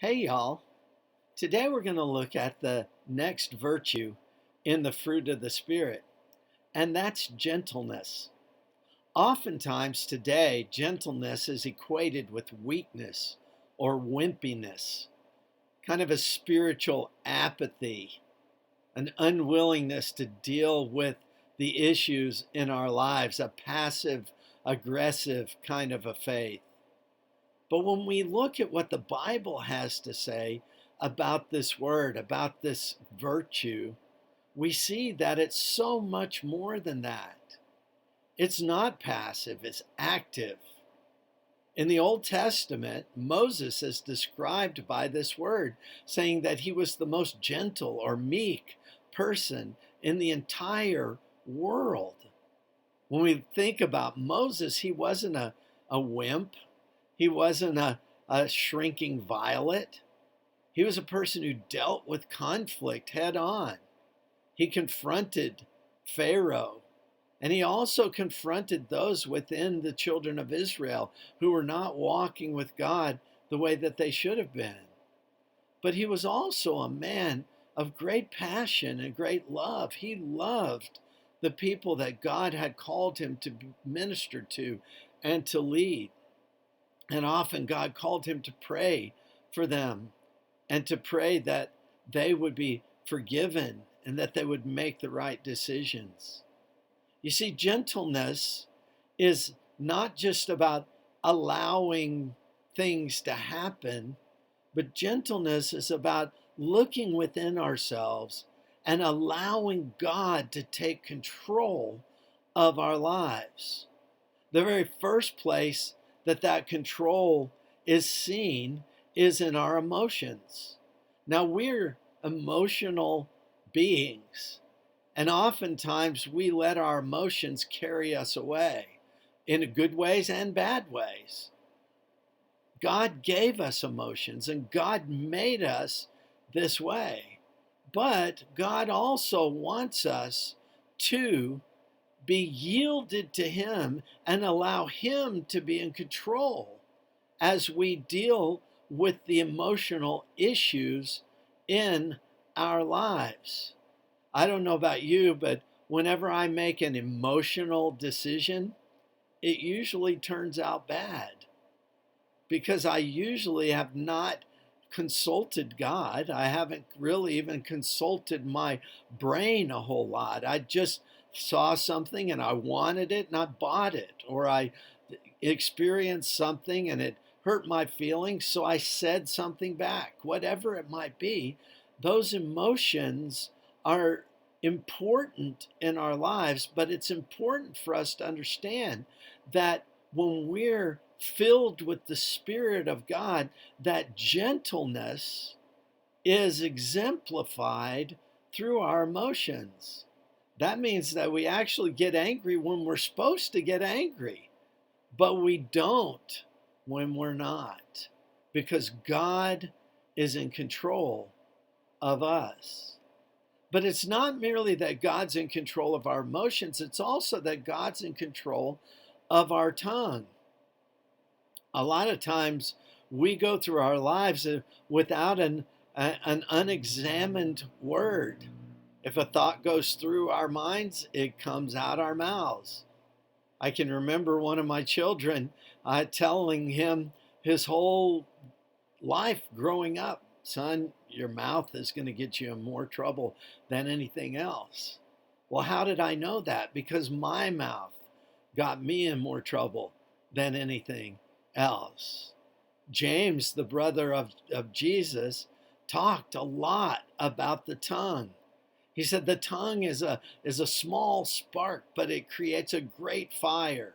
Hey y'all, today we're going to look at the next virtue in the fruit of the Spirit, and that's gentleness. Oftentimes today, gentleness is equated with weakness or wimpiness, kind of a spiritual apathy, an unwillingness to deal with the issues in our lives, a passive, aggressive kind of a faith. But when we look at what the Bible has to say about this word, about this virtue, we see that it's so much more than that. It's not passive, it's active. In the Old Testament, Moses is described by this word, saying that he was the most gentle or meek person in the entire world. When we think about Moses, he wasn't a wimp. He wasn't a shrinking violet. He was a person who dealt with conflict head on. He confronted Pharaoh, and he also confronted those within the children of Israel who were not walking with God the way that they should have been. But he was also a man of great passion and great love. He loved the people that God had called him to minister to and to lead. And often God called him to pray for them and to pray that they would be forgiven and that they would make the right decisions. You see, gentleness is not just about allowing things to happen, but gentleness is about looking within ourselves and allowing God to take control of our lives. The very first place that control is seen is in our emotions. Now, we're emotional beings, and oftentimes we let our emotions carry us away in good ways and bad ways. God gave us emotions and God made us this way, but God also wants us to be yielded to Him and allow Him to be in control as we deal with the emotional issues in our lives. I don't know about you, but whenever I make an emotional decision, it usually turns out bad because I usually have not consulted God. I haven't really even consulted my brain a whole lot. I just saw something and I wanted it and I bought it, or I experienced something and it hurt my feelings, so I said something back. Whatever it might be, those emotions are important in our lives, but it's important for us to understand that when we're filled with the Spirit of God, that gentleness is exemplified through our emotions. That means that we actually get angry when we're supposed to get angry, but we don't when we're not, because God is in control of us. But it's not merely that God's in control of our emotions, it's also that God's in control of our tongue. A lot of times we go through our lives without an unexamined word. If a thought goes through our minds, it comes out our mouths. I can remember one of my children telling him his whole life growing up, son, your mouth is going to get you in more trouble than anything else. Well, how did I know that? Because my mouth got me in more trouble than anything else. James, the brother of Jesus, talked a lot about the tongue. He said the tongue is a small spark, but it creates a great fire.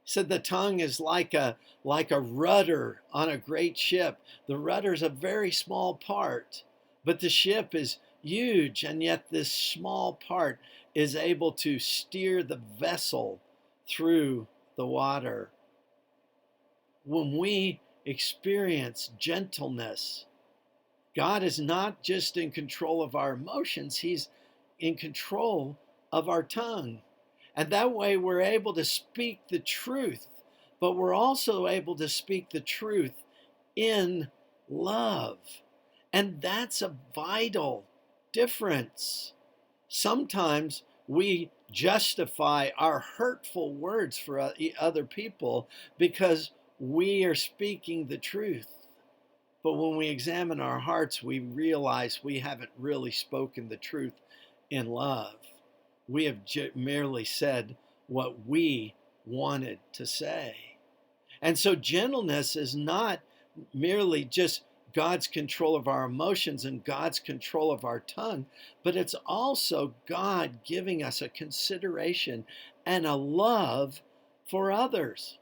He said the tongue is like a rudder on a great ship. The rudder is a very small part, but the ship is huge, and yet this small part is able to steer the vessel through the water. When we experience gentleness, God is not just in control of our emotions, He's in control of our tongue. And that way we're able to speak the truth, but we're also able to speak the truth in love. And that's a vital difference. Sometimes we justify our hurtful words for other people because we are speaking the truth. But when we examine our hearts, we realize we haven't really spoken the truth in love. We have merely said what we wanted to say. And so gentleness is not merely just God's control of our emotions and God's control of our tongue, but it's also God giving us a consideration and a love for others.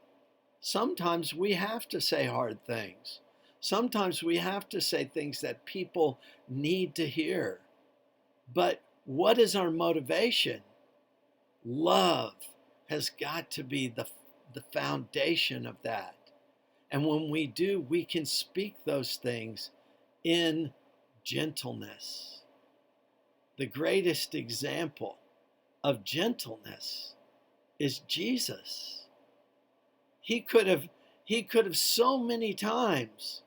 Sometimes we have to say hard things. Sometimes we have to say things that people need to hear. But what is our motivation? Love has got to be the foundation of that. And when we do, we can speak those things in gentleness. The greatest example of gentleness is Jesus. He could have so many times,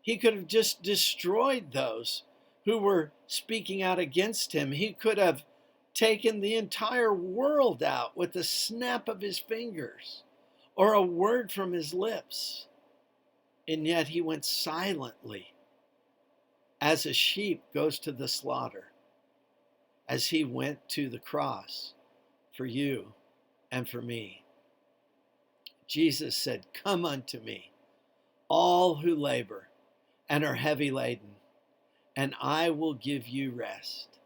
he could have just destroyed those who were speaking out against him. He could have taken the entire world out with a snap of his fingers or a word from his lips. And yet he went silently as a sheep goes to the slaughter, as he went to the cross for you and for me. Jesus said, "Come unto me, all who labor and are heavy laden, and I will give you rest.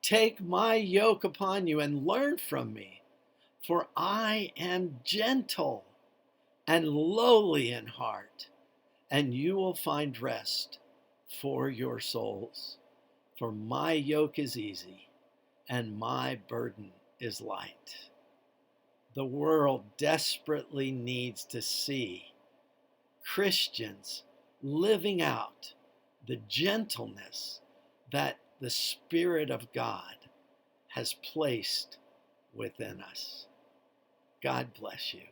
Take my yoke upon you and learn from me, for I am gentle and lowly in heart, and you will find rest for your souls. For my yoke is easy and my burden is light." The world desperately needs to see Christians living out the gentleness that the Spirit of God has placed within us. God bless you.